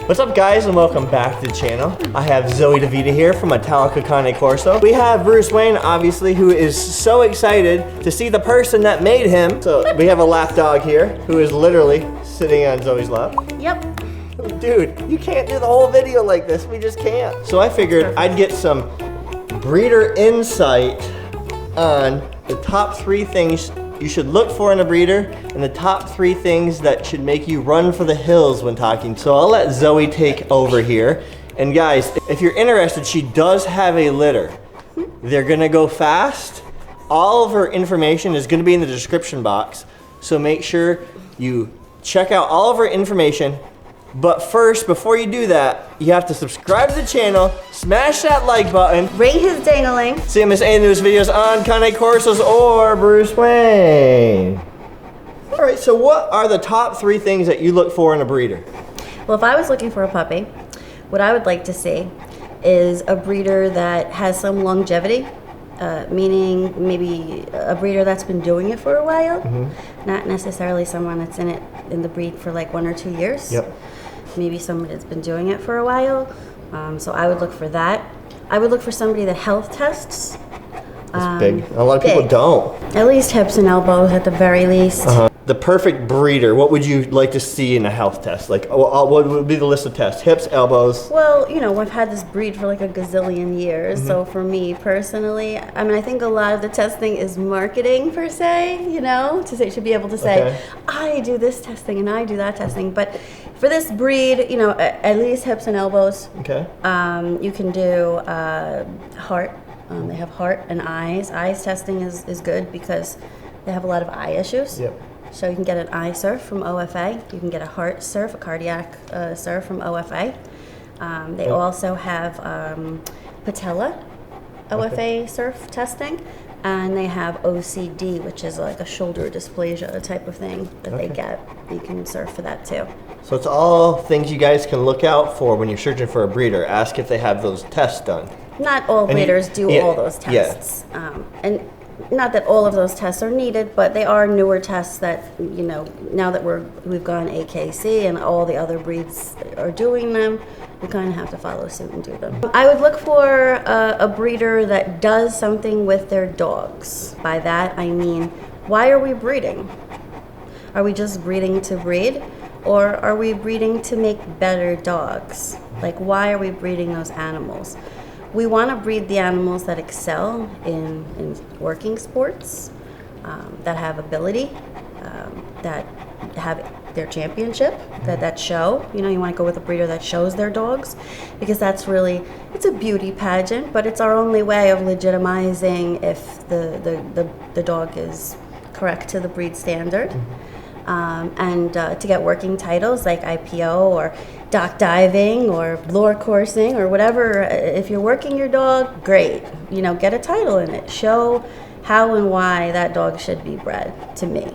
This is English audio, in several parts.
What's up guys and welcome back to the channel. I have Zoe Devita here from Untitled Cane Corso. We have Bruce Wayne, obviously, who is so excited to see the person that made him. So we have a lap dog here who is literally sitting on Zoe's lap. Yep. Dude, you can't do the whole video like this. We just can't. So I figured I'd get some breeder insight on the top 3 things you should look for in a breeder and the top 3 things that should make you run for the hills when talking. So I'll let Zoe take over here. And guys, if you're interested, she does have a litter. They're gonna go fast. All of her information is gonna be in the description box. So make sure you check out all of her information. But first, before you do that, you have to subscribe to the channel, smash that like button, Ring his ding-a-ling. so you don't miss any of those videos on Cane Corsos or Bruce Wayne. All right, so what are the top 3 things that you look for in a breeder? Well, if I was looking for a puppy, what I would like to see is a breeder that has some longevity, meaning maybe a breeder that's been doing it for a while, not necessarily someone that's in the breed for like 1 or 2 years. Yep. Maybe somebody that's been doing it for a while. So I would look for that. I would look for somebody that health tests. That's big. A lot of people don't. At least hips and elbows at the very least. The perfect breeder, what would you like to see in a health test? Like, what would be the list of tests? Hips, elbows? Well, you know, I've had this breed for like a gazillion years. So for me personally, I mean, I think a lot of the testing is marketing per se, you know, to be able to say, I do this testing and I do that testing. But for this breed, you know, at least hips and elbows. Okay. You can do heart. They have heart and eyes. Eyes testing is good because they have a lot of eye issues. Yep. So you can get an eye surf from OFA. You can get a heart surf, a cardiac surf from OFA. They also have patella OFA surf testing. And they have OCD, which is like a shoulder dysplasia type of thing that they get. You can surf for that too. So it's all things you guys can look out for when you're searching for a breeder. Ask if they have those tests done. Not all breeders do all those tests. And not that all of those tests are needed, but they are newer tests that, you know, now that we've gone AKC and all the other breeds are doing them, we kind of have to follow suit and do them. I would look for a breeder that does something with their dogs. By that I mean, why are we breeding? Are we just breeding to breed? Or are we breeding to make better dogs? Like, why are we breeding those animals? We want to breed the animals that excel in working sports, that have ability, that have their championship, that show. You know, you want to go with a breeder that shows their dogs, because that's really, it's a beauty pageant, but it's our only way of legitimizing if the dog is correct to the breed standard. And to get working titles like IPO or dock diving or lure coursing or whatever. If you're working your dog, great. You know, get a title in it. Show how and why that dog should be bred to me,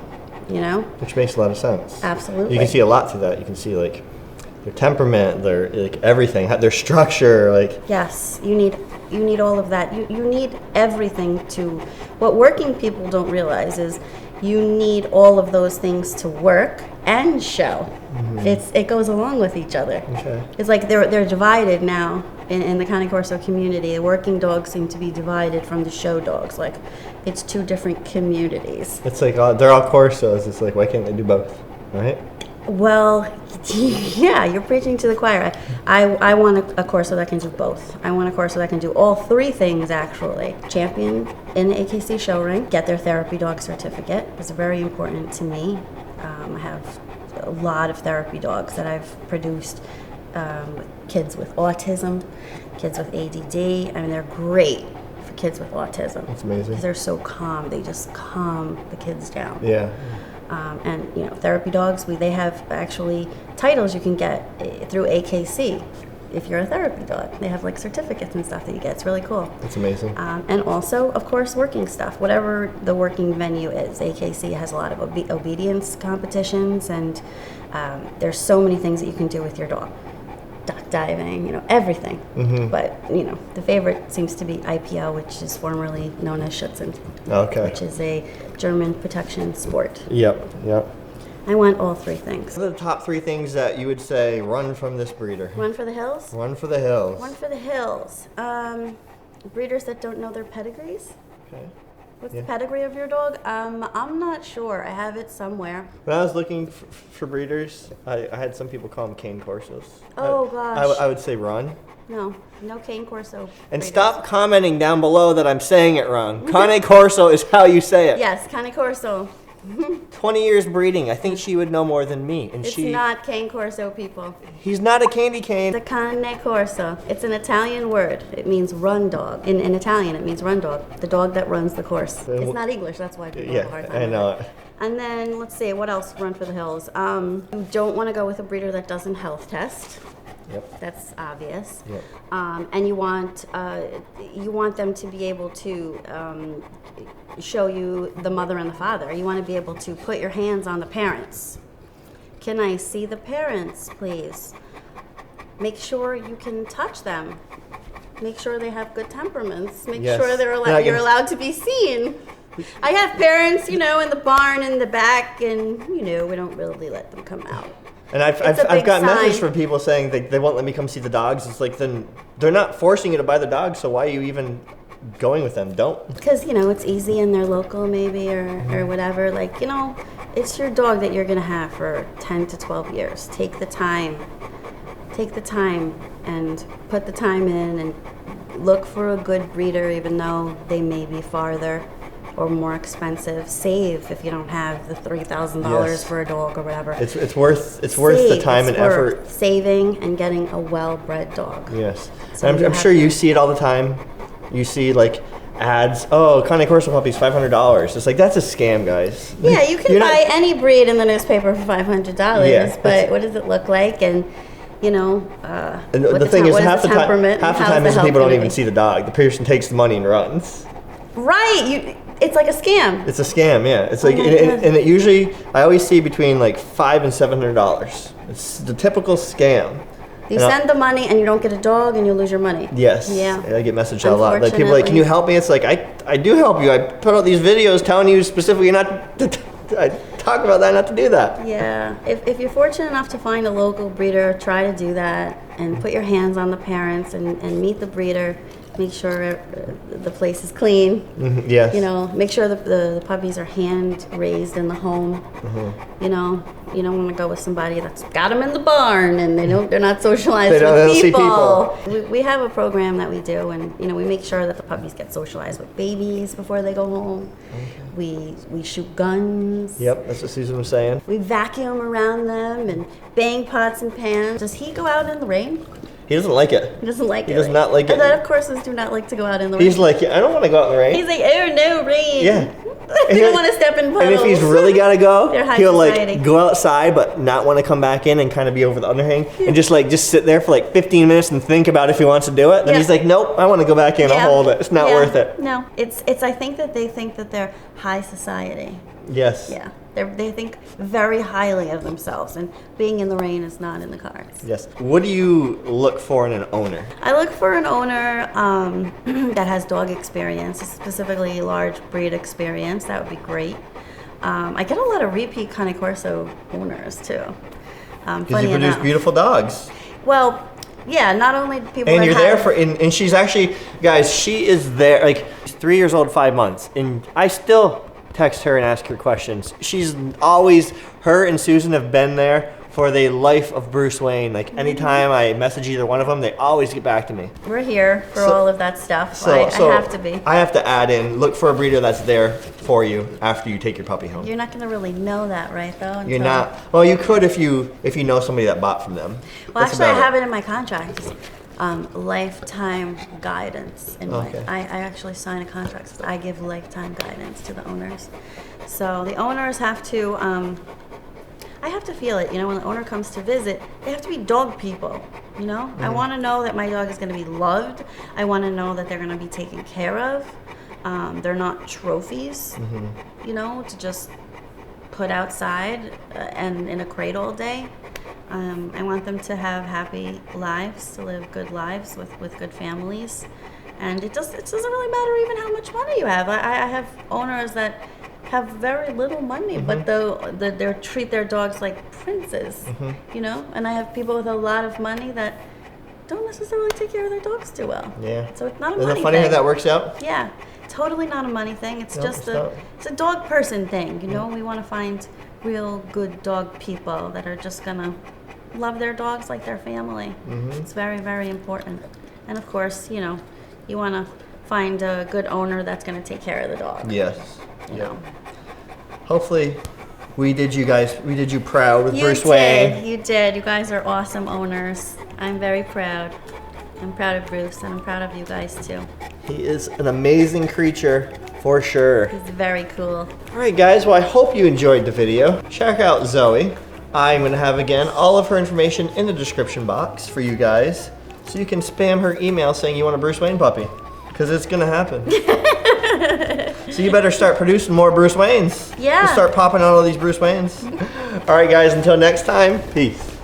you know? Which makes a lot of sense. Absolutely. You can see a lot through that. You can see like their temperament, their like everything, their structure, like. Yes, you need all of that. You need everything to, what working people don't realize is you need all of those things to work and show. It goes along with each other. Okay. It's like they're divided now in the Cane Corso community. The working dogs seem to be divided from the show dogs. Like, it's 2 different communities. It's like they're all Corsos. It's like, why can't they do both, right? Well, yeah, you're preaching to the choir. I want a Corso that can do both. I want a Corso that can do all 3 things, actually. Champion in the AKC show ring, get their therapy dog certificate. It's very important to me. I have a lot of therapy dogs that I've produced, kids with autism, kids with ADD. I mean, they're great for kids with autism. That's amazing. Because they're so calm. They just calm the kids down. Yeah. And, you know, therapy dogs, they have actually titles you can get through AKC if you're a therapy dog. They have like certificates and stuff that you get. It's really cool. That's amazing. And also, of course, working stuff. Whatever the working venue is, AKC has a lot of obedience competitions, and there's so many things that you can do with your dog. Duck diving, you know, everything. But, you know, the favorite seems to be IPO, which is formerly known as Schützen. Okay. Which is a German protection sport. Yep. I want all three things. What are the top 3 things that you would say run from this breeder? Run for the hills? Run for the hills. Run for the hills. Breeders that don't know their pedigrees. Okay. What's the pedigree of your dog? I'm not sure. I have it somewhere. When I was looking for breeders, I had some people call them Cane Corsos. Oh, gosh. I would say run. No Cane Corso. And breeders. stop commenting down below that I'm saying it wrong. Cane Corso is how you say it. Yes, Cane Corso. 20 years breeding. I think she would know more than me. And It's not Cane Corso, people. He's not a candy cane. It's a Cane Corso. It's an Italian word. It means run dog. In Italian, it means run dog. The dog that runs the course. It's not English. That's why people have a hard time. I know. And then, let's see, what else run for the hills? You don't want to go with a breeder that doesn't health test. Yep. That's obvious. Yep. And you want them to be able to show you the mother and the father. You want to be able to put your hands on the parents. Can I see the parents, please? Make sure you can touch them. Make sure they have good temperaments. Make sure you're allowed to be seen. I have parents, in the barn in the back, and we don't really let them come out. And I've got messages from people saying they won't let me come see the dogs. It's like, then they're not forcing you to buy the dog, so why are you even going with them? Don't. Because, it's easy and they're local maybe or whatever. Like, it's your dog that you're going to have for 10 to 12 years. Take the time and put the time in and look for a good breeder, even though they may be farther or more expensive. Save if you don't have the $3,000 for a dog or whatever. It's worth the time and effort. Saving and getting a well-bred dog. Yes. So I'm sure you see it all the time. You see like ads. Oh, Cane Corso puppy's $500. It's like, that's a scam, guys. Yeah, you can buy any breed in the newspaper for $500. But what does it look like? And and the thing is, half the time is people don't even see the dog. The person takes the money and runs. Right. It's like a scam. It's a scam, yeah. It's like, and it usually, I always see between like $500 and $700. It's the typical scam. You send the money and you don't get a dog and you lose your money. Yes. Yeah. I get messaged a lot. Like people are like, can you help me? It's like, I do help you. I put out these videos telling you specifically not to, I talk about that, not to do that. Yeah. If you're fortunate enough to find a local breeder, try to do that and put your hands on the parents and meet the breeder. Make sure the place is clean. Mm-hmm, yes. Make sure the puppies are hand raised in the home. Mm-hmm. You don't want to go with somebody that's got them in the barn and they're not socialized with people. We have a program that we do, and we make sure that the puppies get socialized with babies before they go home. Okay. We shoot guns. Yep, that's what Susan was saying. We vacuum around them and bang pots and pans. Does he go out in the rain? He doesn't like it. He doesn't like it. He does not like it. A lot of Corsos do not like to go out in the rain. He's like, I don't want to go out in the rain. He's like, oh no, rain. Yeah. He don't want to step in puddles. And if he's really got to go, he'll society. like go outside but not want to come back in and kind of be over the underhang and just sit there for like 15 minutes and think about if he wants to do it. And then he's like, nope, I want to go back in. I'll hold it. It's not worth it. No, it's. I think that they think that they're high society. Yes. Yeah. They think very highly of themselves, and being in the rain is not in the cards. Yes. What do you look for in an owner? I look for an owner that has dog experience, specifically large breed experience. That would be great. I get a lot of repeat Cane Corso owners too. Because you produce beautiful dogs. Well, yeah, not only people. And you're there for, and she's actually, guys, she is there, like, she's 3 years old, 5 months, and I still text her and ask her questions. She's always, her and Susan have been there for the life of Bruce Wayne. Like, anytime I message either one of them, they always get back to me. We're here for all of that stuff. So I have to be. I have to add in, look for a breeder that's there for you after you take your puppy home. You're not going to really know that, right, though? You're not. Well, you could if you know somebody that bought from them. Well, actually, I have it in my contract. Lifetime guidance. I actually sign a contract. So I give lifetime guidance to the owners. So the owners have to, I have to feel it. When the owner comes to visit, they have to be dog people. Mm-hmm. I want to know that my dog is going to be loved. I want to know that they're going to be taken care of. They're not trophies, to just put outside and in a crate all day. I want them to have happy lives, to live good lives with good families. And it doesn't really matter even how much money you have. I have owners that have very little money, but they treat their dogs like princes, you know? And I have people with a lot of money that don't necessarily take care of their dogs too well. Yeah. So it's not a Isn't money it funny thing. how that works out? Yeah. Totally not a money thing. It's just not. it's a dog person thing, you know? We want to find real good dog people that are just going to love their dogs like their family. It's very, very important. And of course, you know, you want to find a good owner that's going to take care of the dog. Yes. You know. Hopefully we did you proud with Bruce Wayne. You did. You guys are awesome owners. I'm very proud. I'm proud of Bruce, and I'm proud of you guys too. He is an amazing creature for sure. He's very cool. All right, guys. Well, I hope you enjoyed the video. Check out Zoe. I'm going to have, again, all of her information in the description box for you guys. So you can spam her email saying you want a Bruce Wayne puppy. Because it's going to happen. So you better start producing more Bruce Waynes. Yeah. Just start popping out all these Bruce Waynes. All right, guys. Until next time. Peace.